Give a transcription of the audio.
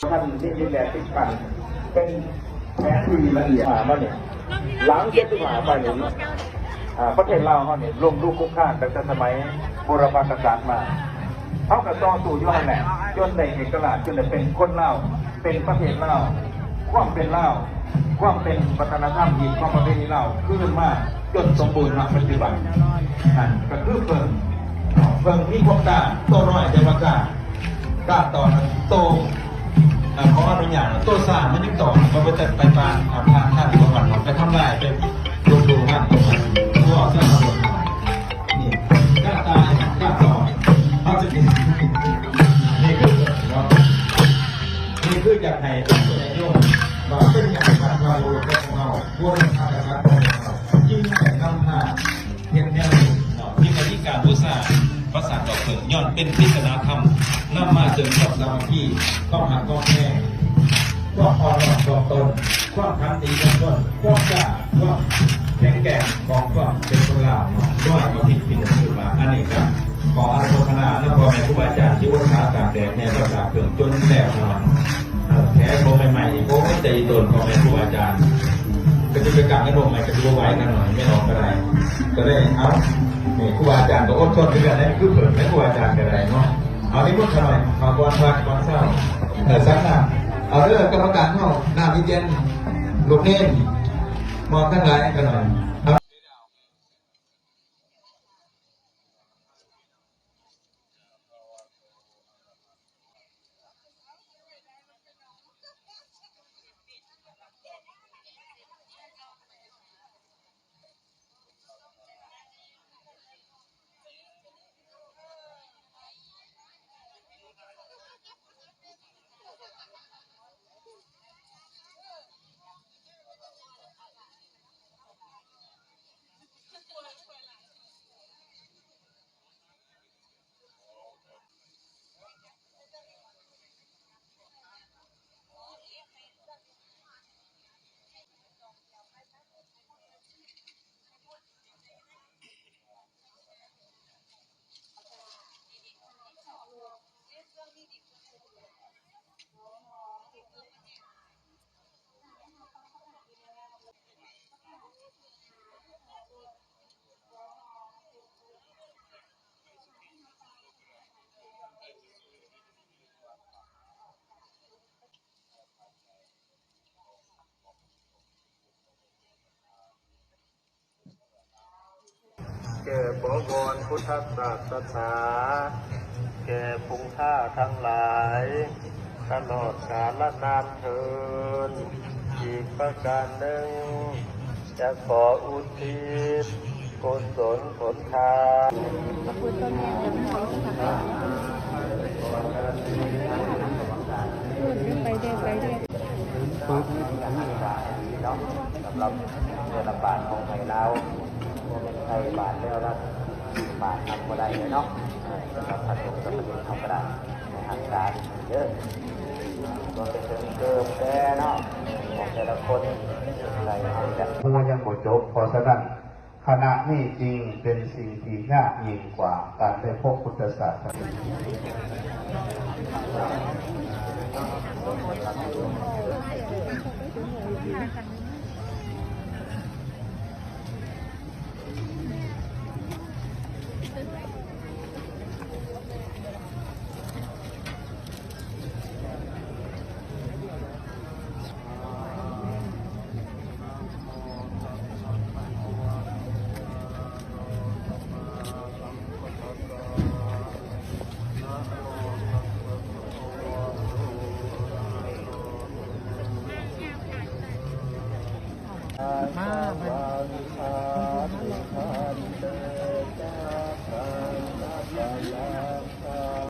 ท่านที่ดินแดนติดกันเป็นแผนที่ละเอียดมาเนี่ยหลังเจ็ดสิบห้าปีนี้ประเทศลาวเขาเนี่ยร่วมรูปคุกคานตั้งแต่สมัยโบราณกษัตริย์มาเขากระต่อสู่ยุคนั้นแหละจนในเอกราชจนได้เป็นคนลาวเป็นประเทศลาวความเป็นลาวความเป็นวัฒนธรรมอีกความประเพณีลาวขึ้นมาจนสมบูรณ์ณปัจจุบันนั่นก็คือเพิ่งมีความกล้าโตน้อยแต่ว่ากล้าต่อโตขออนุญาตตัวสร้างมันยังต่อมันไปแต่ไปปานท่านตัววันไปทำลายไปดูงานตรงนั้นตัวสร้างระบบนี่กล้าตายกล้าต่อเขาจะนี่คืออยากให้ตัวเองโยมว่าเป็นอย่างไรเราของเราพวกเราทำการของเรายิ่งแต่นำหน้าเห็นแนวมีกติกาผู้สร้างภาษาต่อเถิดย้อนเป็นพิจารณาธรรมนำมาเสริมกับสมาธิต้องหาต้องแน่ก็พอหลอดตัวตนก็ทำดีกันต้นก็กล้าก็แข็งแกร่งของก็เป็นคนลาวด้วยมาผิดสุดมาอันนี้ครับขออาโมทนาและพ่อแม่ครูบาอาจารย์ที่วัดขาตากแดดในประสาทเกิดจนแล้วนแผลโตใหม่ๆโค้งใจตนพ่อแม่ครูบาอาจารย์ก็จะไปกางกระโดดใหม่ก็จะไว้กันหน่อยไม่ออกก็ได้ก็ได้เอานี่ครูบาอาจารย์ก็อดทนด้วยกันได้คือเปิดให้ครูบาอาจารย์ก็ได้เนาะเอาที่พูดกันหน่อยมาบอลพักบอลเศร้าสักหน้าเอาเรื่องกรรมการเข้าหน้าพิเจนลูกเน้นมองข้างหลังกันหน่อยแก่บวรพุทธศาสนาแก่พุงท่าทั้งหลายตลอดกาลนานเทินอีกประการหนึ่งจะขออุทิศกุศลผลทานไปเรื่อยสำหรับเรือลำบากของไทยเราเป็นไทยบาทแล้วรับบาททำก็ได้เลยเนาะสำหรับผสมกับผสมทำก็ได้ในทางการเยอะก็เป็นเดิมแก่เนาะของแต่ละคนอะไรแบบมูยังหมดจบพอฉะนั้นคณะนี้จริงเป็นสิ่งที่ยากยิ่งกว่าการได้พบพุทธศาสนา